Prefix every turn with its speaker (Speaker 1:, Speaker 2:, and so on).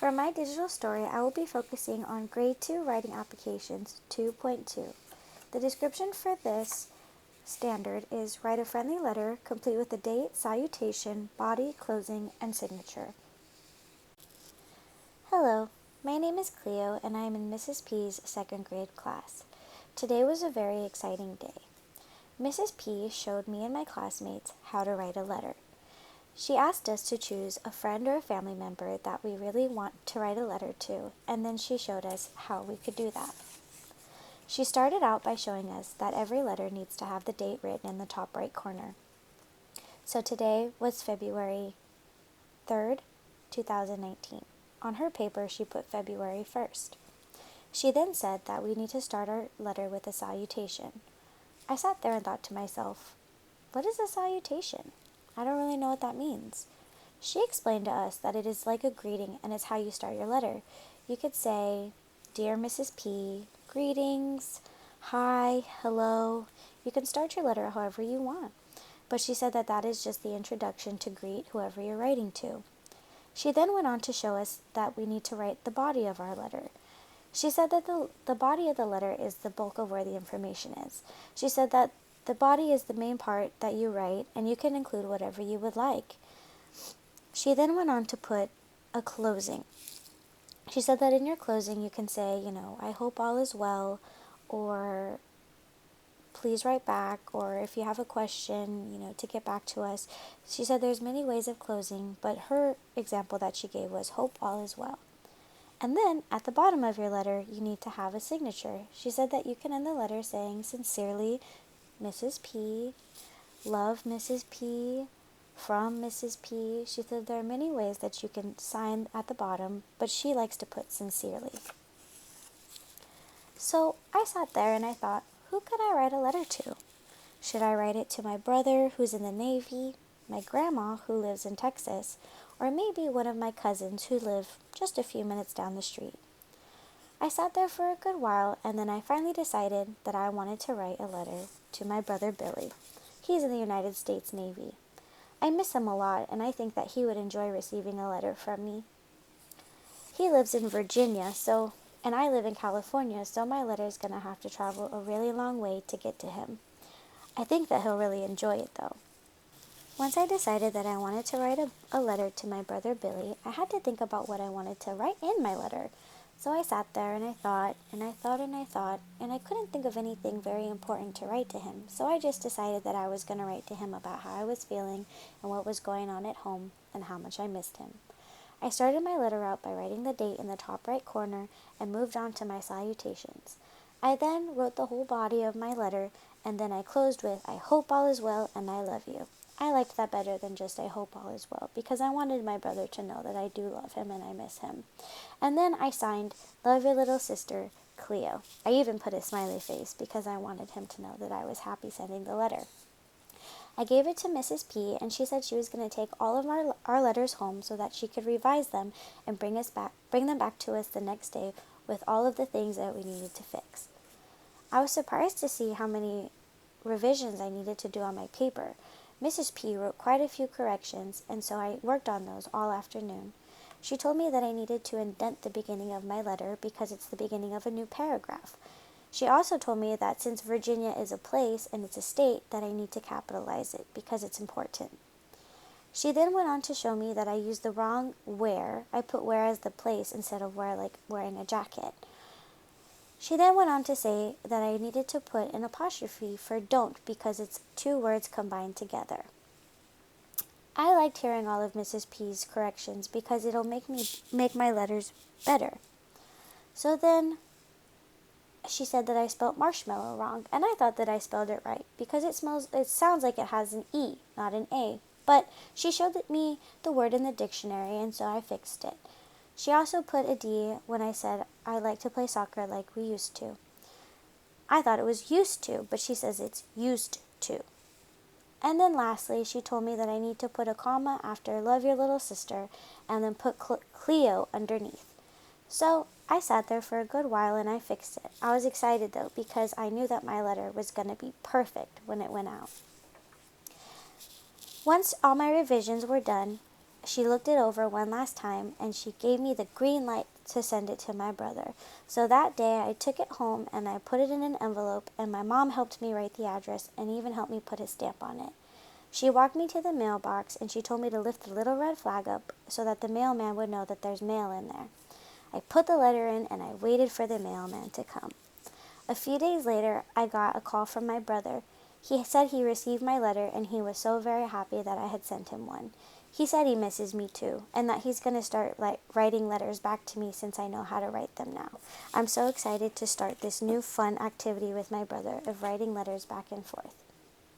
Speaker 1: For my digital story, I will be focusing on Grade 2 Writing Applications 2.2. The description for this standard is write a friendly letter complete with the date, salutation, body, closing, and signature. Hello, my name is Cleo and I am in Mrs. P's second grade class. Today was a very exciting day. Mrs. P showed me and my classmates how to write a letter. She asked us to choose a friend or a family member that we really want to write a letter to, and then she showed us how we could do that. She started out by showing us that every letter needs to have the date written in the top right corner. So today was February 3rd, 2019. On her paper, she put February 1st. She then said that we need to start our letter with a salutation. I sat there and thought to myself, what is a salutation? I don't really know what that means. She explained to us that it is like a greeting and it's how you start your letter. You could say, Dear Mrs. P, greetings, hi, hello. You can start your letter however you want. But she said that that is just the introduction to greet whoever you're writing to. She then went on to show us that we need to write the body of our letter. She said that the body of the letter is the bulk of where the information is. She said that the body is the main part that you write, and you can include whatever you would like. She then went on to put a closing. She said that in your closing you can say, I hope all is well, or please write back, or if you have a question, to get back to us. She said there's many ways of closing, but her example that she gave was hope all is well. And then, at the bottom of your letter, you need to have a signature. She said that you can end the letter saying, sincerely, Mrs. P, love Mrs. P, from Mrs. P. She said there are many ways that you can sign at the bottom, but she likes to put sincerely. So I sat there and I thought, who could I write a letter to? Should I write it to my brother who's in the Navy, my grandma who lives in Texas, or maybe one of my cousins who live just a few minutes down the street? I sat there for a good while, and then I finally decided that I wanted to write a letter to my brother Billy. He's in the United States Navy. I miss him a lot, and I think that he would enjoy receiving a letter from me. He lives in Virginia, and I live in California, so my letter is going to have to travel a really long way to get to him. I think that he'll really enjoy it, though. Once I decided that I wanted to write a letter to my brother Billy, I had to think about what I wanted to write in my letter. So I sat there and I thought, and I thought, and I thought, and I couldn't think of anything very important to write to him. So I just decided that I was going to write to him about how I was feeling and what was going on at home and how much I missed him. I started my letter out by writing the date in the top right corner and moved on to my salutations. I then wrote the whole body of my letter, and then I closed with, I hope all is well and I love you. I liked that better than just I hope all is well, because I wanted my brother to know that I do love him and I miss him. And then I signed, Love your little sister, Cleo. I even put a smiley face because I wanted him to know that I was happy sending the letter. I gave it to Mrs. P, and she said she was going to take all of our letters home so that she could revise them and bring them back to us the next day with all of the things that we needed to fix. I was surprised to see how many revisions I needed to do on my paper. Mrs. P wrote quite a few corrections, and so I worked on those all afternoon. She told me that I needed to indent the beginning of my letter because it's the beginning of a new paragraph. She also told me that since Virginia is a place and it's a state, that I need to capitalize it because it's important. She then went on to show me that I used the wrong where. I put where as the place instead of where, like wearing a jacket. She then went on to say that I needed to put an apostrophe for don't because it's two words combined together. I liked hearing all of Mrs. P's corrections because it'll make my letters better. So then she said that I spelled marshmallow wrong, and I thought that I spelled it right because it sounds like it has an E, not an A. But she showed me the word in the dictionary, and so I fixed it. She also put a D when I said I like to play soccer like we used to. I thought it was used to, but she says it's used to. And then lastly, she told me that I need to put a comma after love your little sister and then put Cleo underneath. So I sat there for a good while and I fixed it. I was excited though because I knew that my letter was going to be perfect when it went out. Once all my revisions were done, She looked it over one last time and she gave me the green light to send it to my brother. So that day I took it home and I put it in an envelope, and my mom helped me write the address and even helped me put a stamp on it. She walked me to the mailbox and she told me to lift the little red flag up so that the mailman would know that there's mail in there. I put the letter in and I waited for the mailman to come. A few days later, I got a call from my brother. He said he received my letter and he was so very happy that I had sent him one. He said he misses me too, and that he's going to start writing letters back to me since I know how to write them now. I'm so excited to start this new fun activity with my brother of writing letters back and forth.